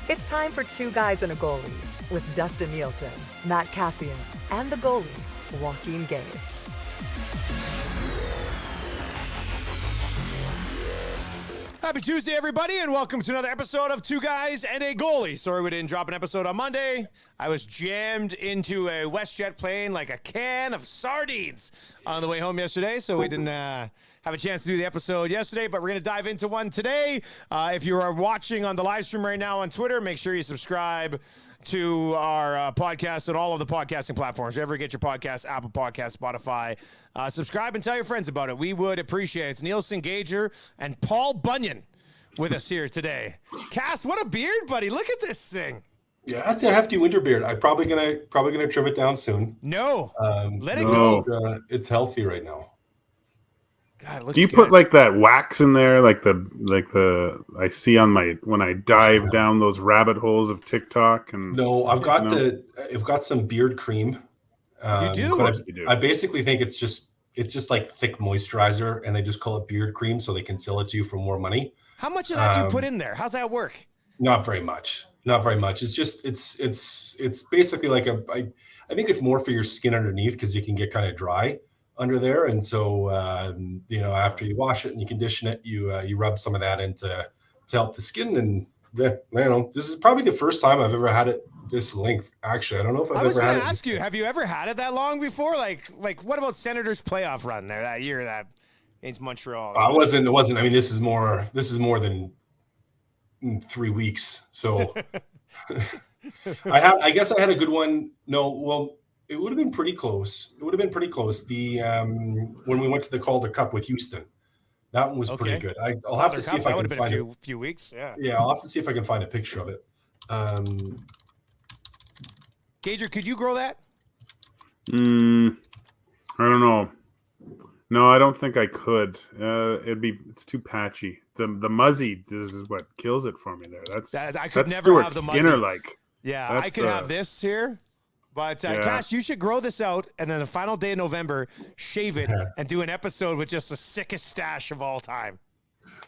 It's time for Two Guys and a Goalie with Dustin Nielsen, Matt Cassian, and the goalie, Joaquin Gage. Happy Tuesday, everybody, and welcome to another episode of Two Guys and a Goalie. Sorry we didn't drop an episode on Monday. I was jammed into a WestJet plane like a can of sardines on the way home yesterday, so we didn't have a chance to do the episode yesterday, but we're going to dive into one today. If you are watching on the live stream right now on Twitter, make sure you subscribe to our podcast on all of the podcasting platforms. Wherever you get your podcasts, Apple Podcasts, Spotify. Subscribe and tell your friends about it. We would appreciate it. It's Nielsen Gager and Paul Bunyan with us here today. Cass, what a beard, buddy. Look at this thing. Yeah, that's a hefty winter beard. I'm probably gonna trim it down soon. No, let it go. It's healthy right now. God, it looks Do you good. put like that wax in there, like the I see on my when I dive down those rabbit holes of TikTok? And No, I've got some beard cream. You do? But You do. I basically think it's just like thick moisturizer, and they just call it beard cream so they can sell it to you for more money. How much of that do you put in there? How's that work? Not very much. Not very much. It's just it's basically like I think it's more for your skin underneath because you can get kind of dry under there, and so after you wash it and you condition it, you rub some of that in to help the skin. And this is probably the first time I've ever had it this length. Actually, I don't know if I've ever had it. I was going to ask you, have you ever had it that long before? Like what about Senators playoff run there that year that against Montreal? It wasn't. I mean, this is more than 3 weeks. So I guess I had a good one. No, well, it would have been pretty close. The when we went to the Calder Cup with Houston, that one was pretty good. I'll have to see if I can find it. A few weeks. Yeah. Yeah, I'll have to see if I can find a picture of it. Gager, could you grow that? I don't know. No, I don't think I could. It's too patchy. The muzzy is what kills it for me there. I could that's never Stuart have the Skinner muzzy. like. Yeah, I could have this here. But Cass, you should grow this out, and then the final day of November, shave it, and do an episode with just the sickest stash of all time.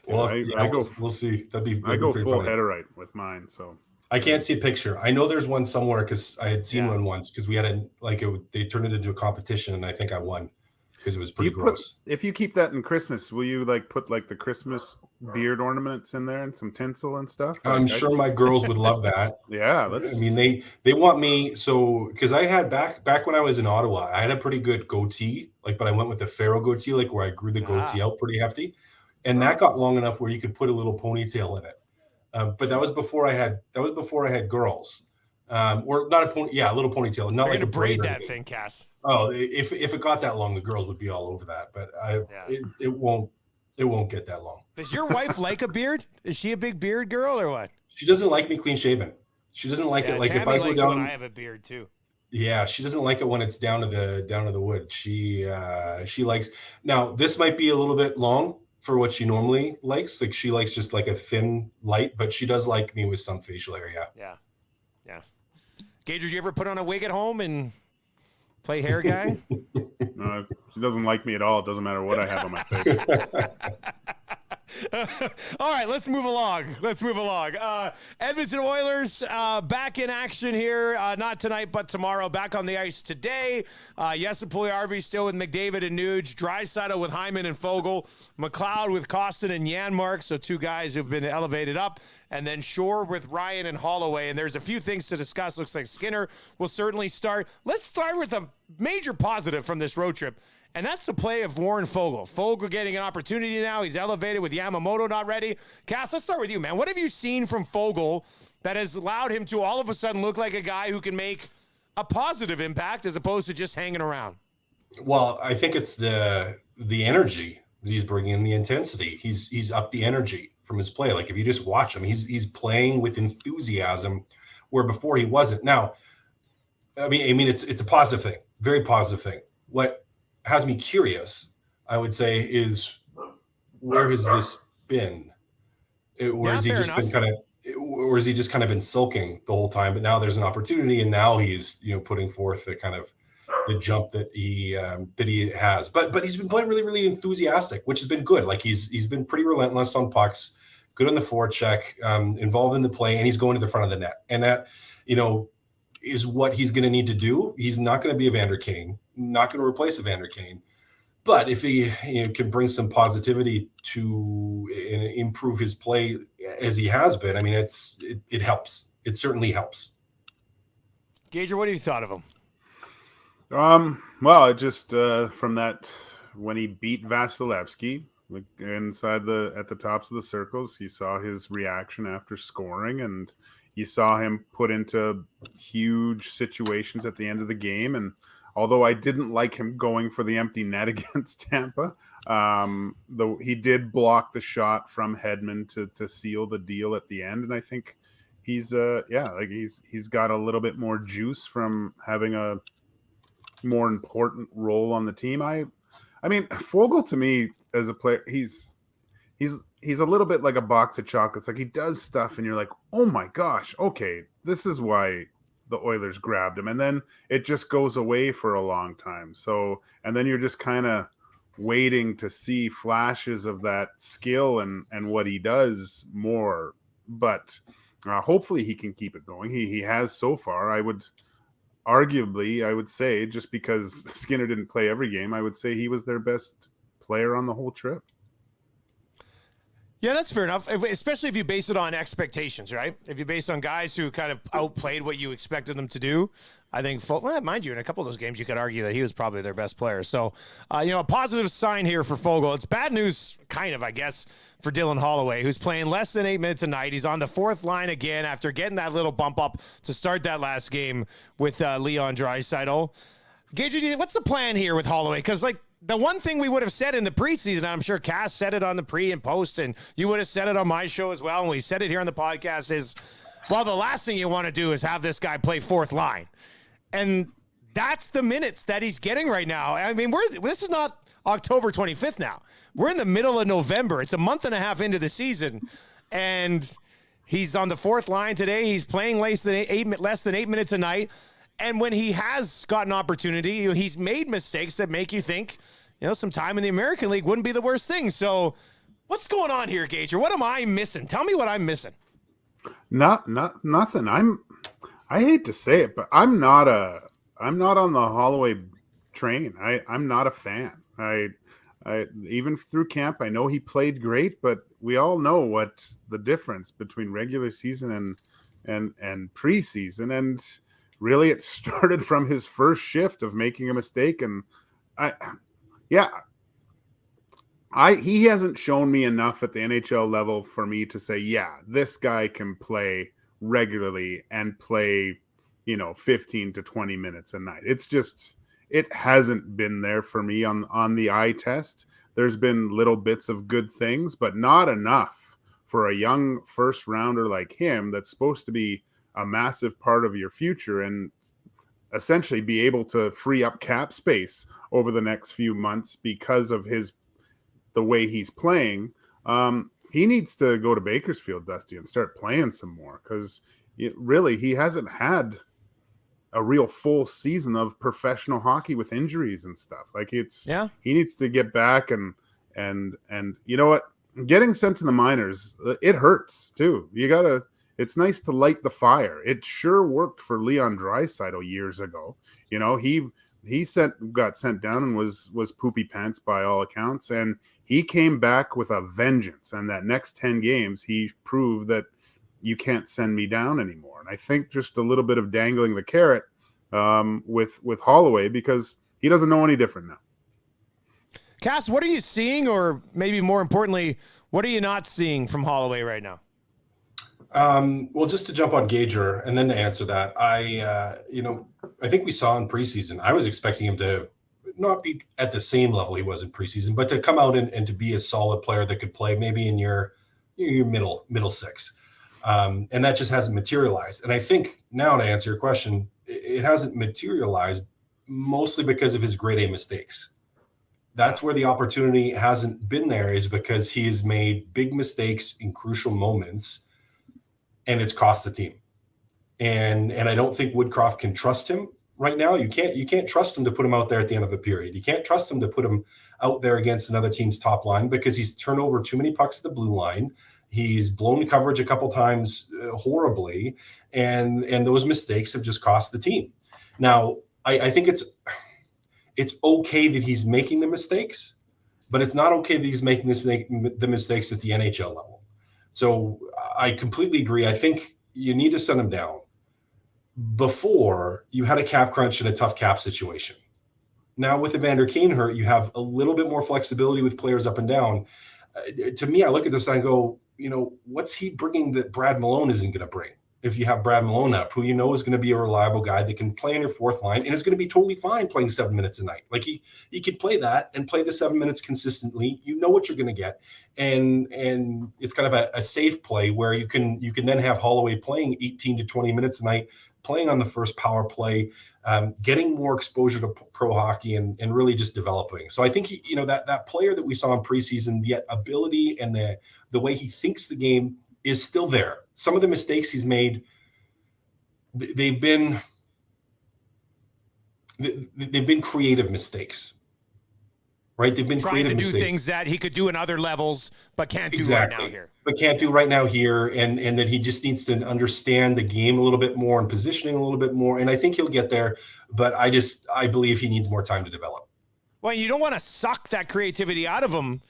Well, we'll see. I go full funny. headerite with mine, so I can't see a picture. I know there's one somewhere because I had seen one once because we had they turned it into a competition, and I think I won because it was pretty gross. If you keep that in Christmas, will you put the Christmas beard ornaments in there and some tinsel and stuff? I'm sure my girls would love that. Yeah, I mean, they want me because I had back when I was in Ottawa, I had a pretty good goatee, but I went with the Pharaoh goatee, where I grew the goatee out pretty hefty, and that got long enough where you could put a little ponytail in it. But that was before I had girls, or not a little ponytail, not You're like a gonna braid that thing. thing, Cass. Oh, if it got that long, the girls would be all over that. But it won't get that long. Does your wife like a beard? Is she a big beard girl or what? She doesn't like me clean shaven. She doesn't like it. Like Tammy if I go likes down, when I have a beard too. Yeah, she doesn't like it when it's down to the wood. She likes. Now this might be a little bit long for what she normally likes. Like she likes just like a thin light, but she does like me with some facial area. Yeah. Gager, did you ever put on a wig at home and play hair guy? She doesn't like me at all. It doesn't matter what I have on my face. All right, let's move along. Edmonton Oilers back in action here. Not tonight, but tomorrow. Back on the ice today. Jesse Puljujärvi still with McDavid and Nuge. Draisaitl with Hyman and Fogle. McLeod with Costin and Janmark. So two guys who've been elevated up. And then Shore with Ryan and Holloway. And there's a few things to discuss. Looks like Skinner will certainly start. Let's start with a major positive from this road trip. And that's the play of Warren Fogle. Fogle getting an opportunity now. He's elevated with Yamamoto not ready. Cass, let's start with you, man. What have you seen from Fogle that has allowed him to all of a sudden look like a guy who can make a positive impact as opposed to just hanging around? Well, I think it's the energy that he's bringing in, the intensity. He's up the energy from his play. Like if you just watch him, he's playing with enthusiasm where before he wasn't. Now, I mean, it's a positive thing, very positive thing. What has me curious, I would say, is where has this been? Or has he just been been sulking the whole time? But now there's an opportunity, and now he's putting forth the jump that he has. But he's been playing really, really enthusiastic, which has been good. Like he's been pretty relentless on pucks, good on the forecheck, involved in the play, and he's going to the front of the net. And that, is what he's going to need to do. He's not going to be a Vander Kane, not going to replace a Vander Kane. But if he can bring some positivity to improve his play as he has been, I mean, it helps. It certainly helps. Gager, what have you thought of him? Well, it just from that when he beat Vasilevsky inside at the tops of the circles, you saw his reaction after scoring, and you saw him put into huge situations at the end of the game. And although I didn't like him going for the empty net against Tampa, though he did block the shot from Hedman to seal the deal at the end. And I think he's got a little bit more juice from having a more important role on the team. I mean, Foegele to me as a player, he's a little bit like a box of chocolates. Like, he does stuff and you're like, oh my gosh, okay, this is why the Oilers grabbed him. And then it just goes away for a long time. So, and then you're just kind of waiting to see flashes of that skill and what he does more. But hopefully he can keep it going. He has so far. I would say, just because Skinner didn't play every game, I would say he was their best player on the whole trip. Yeah, that's fair enough, especially if you base it on expectations, right? If you base on guys who kind of outplayed what you expected them to do, I think, mind you, in a couple of those games, you could argue that he was probably their best player. So, a positive sign here for Foegele. It's bad news, kind of, I guess, for Dylan Holloway, who's playing less than 8 minutes a night. He's on the fourth line again after getting that little bump up to start that last game with Leon Draisaitl. Gage, what's the plan here with Holloway? Because, the one thing we would have said in the preseason, I'm sure Cass said it on the pre and post, and you would have said it on my show as well, and we said it here on the podcast, is, well, the last thing you want to do is have this guy play fourth line. And that's the minutes that he's getting right now. I mean, this is not October 25th now. We're in the middle of November. It's a month and a half into the season, and he's on the fourth line today. He's playing less than 8 minutes a night. And when he has gotten opportunity, he's made mistakes that make you think, some time in the American League wouldn't be the worst thing. So what's going on here, Gager? What am I missing? Tell me what I'm missing. Nothing. I hate to say it, but I'm not on the Holloway train. I'm not a fan. I even through camp, I know he played great, but we all know what the difference between regular season and preseason. And really, it started from his first shift of making a mistake. And he hasn't shown me enough at the NHL level for me to say, yeah, this guy can play regularly and play, 15 to 20 minutes a night. It's just, it hasn't been there for me on the eye test. There's been little bits of good things, but not enough for a young first rounder like him that's supposed to be a massive part of your future and essentially be able to free up cap space over the next few months because of the way he's playing. He needs to go to Bakersfield, Dusty, and start playing some more, because he hasn't had a real full season of professional hockey with injuries and stuff. He needs to get back and you know what? Getting sent to the minors, it hurts too. It's nice to light the fire. It sure worked for Leon Draisaitl years ago. He got sent down and was poopy pants by all accounts, and he came back with a vengeance. And that next 10 games, he proved that you can't send me down anymore. And I think just a little bit of dangling the carrot with Holloway, because he doesn't know any different now. Cass, what are you seeing, or maybe more importantly, what are you not seeing from Holloway right now? Well, just to jump on Gager and then to answer that, I think we saw in preseason, I was expecting him to not be at the same level he was in preseason, but to come out and to be a solid player that could play maybe in your middle six. And that just hasn't materialized. And I think now, to answer your question, it hasn't materialized mostly because of his grade A mistakes. That's where the opportunity hasn't been there, is because he has made big mistakes in crucial moments, and it's cost the team. And I don't think Woodcroft can trust him right now. You can't trust him to put him out there at the end of a period. You can't trust him to put him out there against another team's top line, because he's turned over too many pucks to the blue line. He's blown coverage a couple times horribly, and those mistakes have just cost the team. Now, I think it's okay that he's making the mistakes, but it's not okay that he's making the mistakes at the NHL level. So I completely agree. I think you need to send him down. Before, you had a cap crunch and a tough cap situation. Now with Evander Kane hurt, you have a little bit more flexibility with players up and down. To me, I look at this and I go, what's he bringing that Brad Malone isn't going to bring? If you have Brad Malone up, who is going to be a reliable guy that can play in your fourth line and is going to be totally fine playing 7 minutes a night. Like he could play that and play the 7 minutes consistently. You know what you're going to get, and it's kind of a safe play where you can then have Holloway playing 18 to 20 minutes a night, playing on the first power play, getting more exposure to pro hockey and really just developing. So I think that player that we saw in preseason, the ability and the way he thinks the game is still there. Some of the mistakes he's made, they've been creative mistakes, right? They've been trying creative to do mistakes. Things that he could do in other levels, but can't do right now here. But can't do right now here, and that he just needs to understand the game a little bit more and positioning a little bit more. And I think he'll get there, but I believe he needs more time to develop. Well, you don't want to suck that creativity out of him.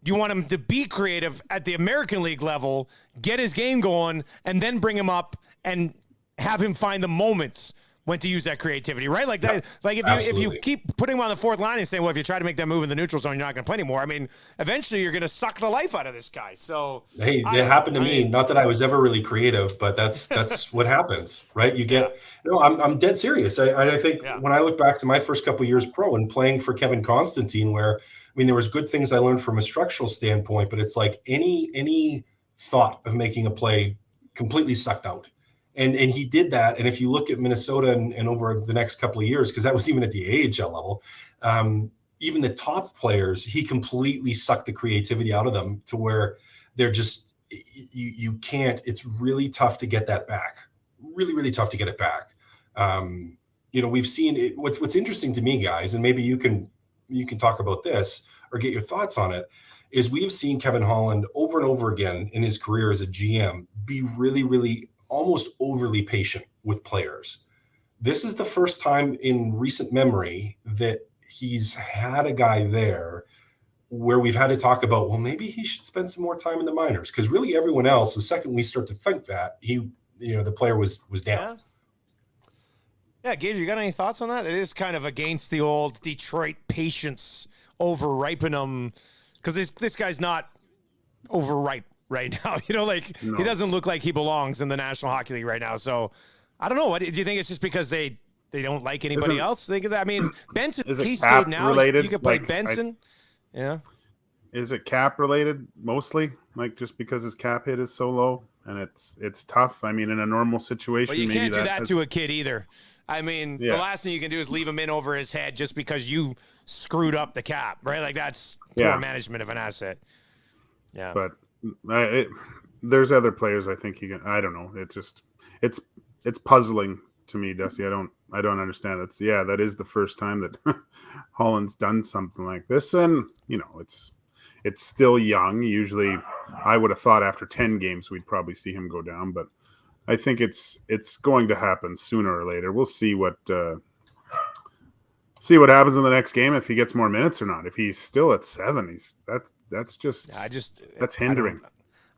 You want him to be creative at the American League level, get his game going, and then bring him up and have him find the moments when to use that creativity, right? Like that. Like if you keep putting him on the fourth line and saying, well, if you try to make that move in the neutral zone, you're not going to play anymore. I mean, eventually you're going to suck the life out of this guy. So hey, that happened to me. Not that I was ever really creative, but that's what happens, right? You get I'm dead serious. I think when I look back to my first couple of years pro and playing for Kevin Constantine, where there was good things I learned from a structural standpoint, but it's like any thought of making a play completely sucked out. And he did that. And if you look at Minnesota and over the next couple of years, because that was even at the AHL level, even the top players, he completely sucked the creativity out of them to where they're just, you can't, it's really tough to get that back. Really, really tough to get it back. We've seen it. What's interesting to me, guys, and maybe you can talk about this or get your thoughts on it, is we've seen Kevin Holland over and over again in his career as a GM be really, really almost overly patient with players. This is the first time in recent memory that he's had a guy there where we've had to talk about, well, maybe he should spend some more time in the minors, because really everyone else, the second we start to think that, the player was down. Yeah, Gage, you got any thoughts on that? It is kind of against the old Detroit patience, overripen him, because this guy's not overripe right now. He doesn't look like he belongs in the National Hockey League right now. So I don't know. What do you think? It's just because they don't like anybody else? Think of that. I mean, Benson, he's good now. Related? You could play Benson. Yeah. Is it cap related mostly? Like just because his cap hit is so low and it's tough. I mean, in a normal situation, but you maybe can't do that to a kid either. I mean, the last thing you can do is leave him in over his head just because you screwed up the cap, right? Like that's poor management of an asset. Yeah. But there's other players I think you can. I don't know. It's puzzling to me, Dusty. I don't understand. That is the first time that Holland's done something like this, and it's still young. Usually, I would have thought after 10 games we'd probably see him go down, but I think it's going to happen sooner or later. We'll see what happens in the next game, if he gets more minutes or not. If he's still at 7, that's hindering.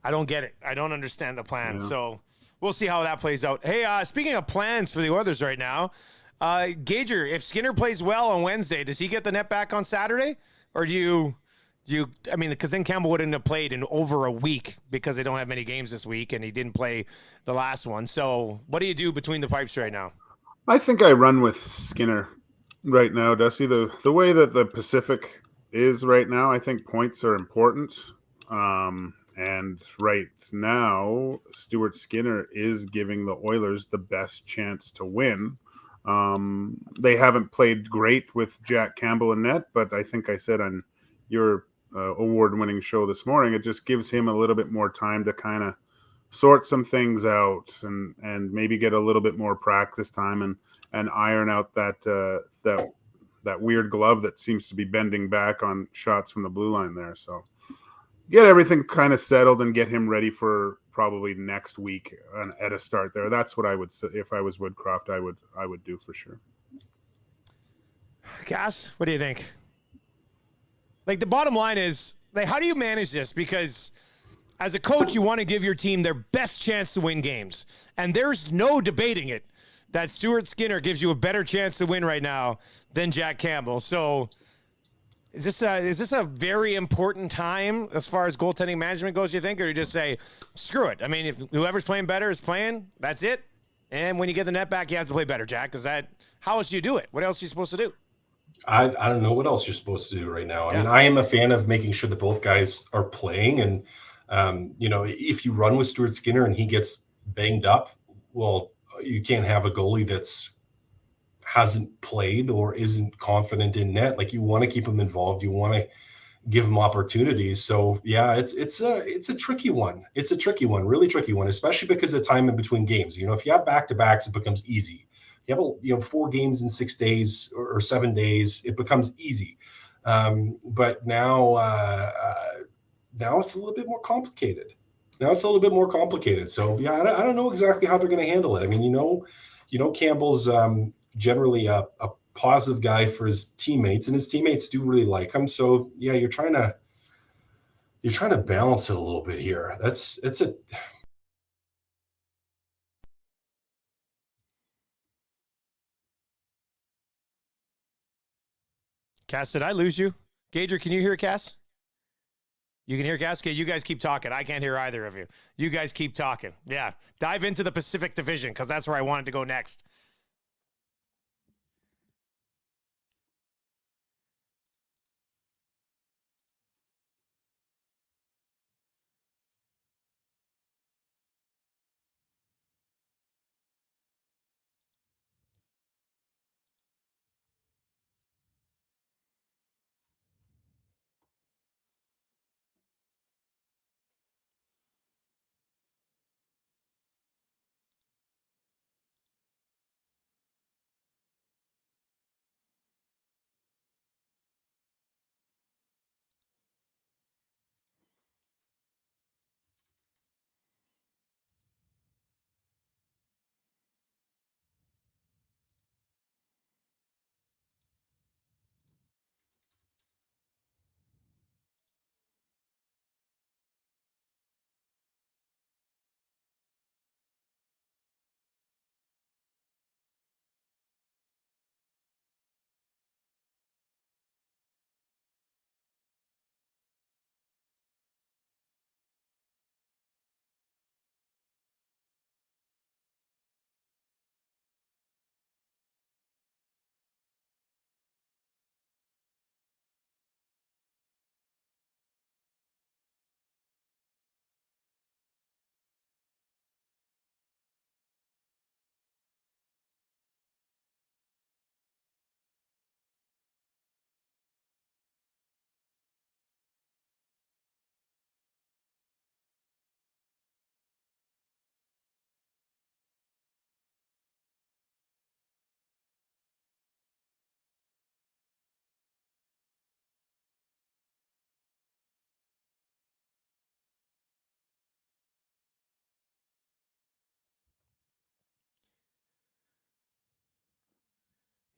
I don't get it. I don't understand the plan. Yeah. So we'll see how that plays out. Hey, speaking of plans for the Oilers right now, Gager, if Skinner plays well on Wednesday, does he get the net back on Saturday? Or do you because then Campbell wouldn't have played in over a week because they don't have many games this week and he didn't play the last one. So what do you do between the pipes right now? I think I run with Skinner right now, Dusty. The way that the Pacific is right now, I think points are important. And right now, Stuart Skinner is giving the Oilers the best chance to win. They haven't played great with Jack Campbell in net, but I think I said on your award-winning show this morning, it just gives him a little bit more time to kind of sort some things out and maybe get a little bit more practice time and iron out that weird glove that seems to be bending back on shots from the blue line there. So get everything kind of settled and get him ready for probably next week at a start there. That's what I would say. If I was Woodcroft, I would do for sure. Cass, what do you think? Like, the bottom line is, like, how do you manage this? Because as a coach, you want to give your team their best chance to win games. And there's no debating it that Stuart Skinner gives you a better chance to win right now than Jack Campbell. So is this a very important time as far as goaltending management goes, you think? Or you just say, screw it. I mean, if whoever's playing better is playing, that's it. And when you get the net back, you have to play better, Jack. How else do you do it? What else are you supposed to do? I don't know what else you're supposed to do right now. I mean, I am a fan of making sure that both guys are playing. And, if you run with Stuart Skinner and he gets banged up, well, you can't have a goalie hasn't played or isn't confident in net. Like, you want to keep him involved. You want to give him opportunities. So yeah, it's a tricky one. It's a tricky one, really tricky one, especially because of time in between games. If you have back-to-backs, it becomes easy. You have 4 games in 6 days or 7 days, it becomes easy. But now it's a little bit more complicated. So yeah, I don't know exactly how they're going to handle it. I mean, Campbell's generally a positive guy for his teammates, and his teammates do really like him. So yeah, you're trying to balance it a little bit here. It's a Cass, did I lose you? Gager, can you hear Cass? You can hear Cass? Okay, you guys keep talking. I can't hear either of you. You guys keep talking. Yeah, dive into the Pacific Division, because that's where I wanted to go next.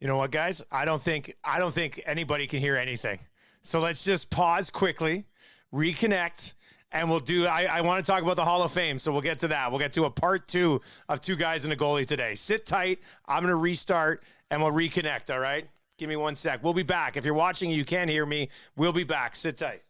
You know what, guys? I don't think anybody can hear anything. So let's just pause quickly, reconnect, and we'll do. I want to talk about the Hall of Fame, so we'll get to that. We'll get to a part 2 of 2 guys and a goalie today. Sit tight. I'm going to restart, and we'll reconnect. All right? Give me 1 sec. We'll be back. If you're watching and you can't hear me, we'll be back. Sit tight.